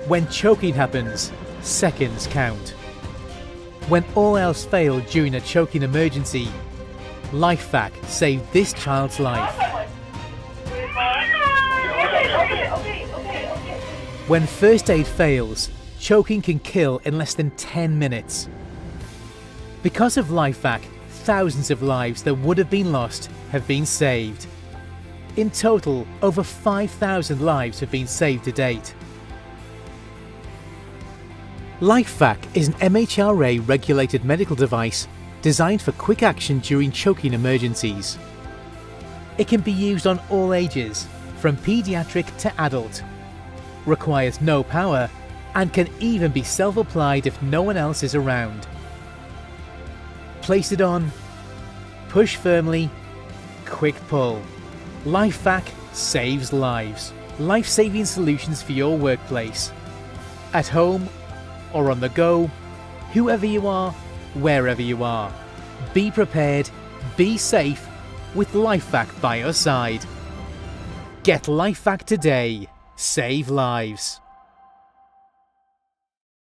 When choking happens, seconds count. When all else failed during a choking emergency, LifeVac saved this child's life. When first aid fails, choking can kill in less than 10 minutes. Because of LifeVac, thousands of lives that would have been lost have been saved. In total, over 5,000 lives have been saved to date. LifeVac is an MHRA regulated medical device designed for quick action during choking emergencies. It can be used on all ages, from paediatric to adult, requires no power, and can even be self-applied if no one else is around. Place it on, push firmly, quick pull. LifeVac saves lives. Life-saving solutions for your workplace. At home or on the go, whoever you are, wherever you are. Be prepared, be safe, with LifeVac by your side. Get LifeVac today. Save lives.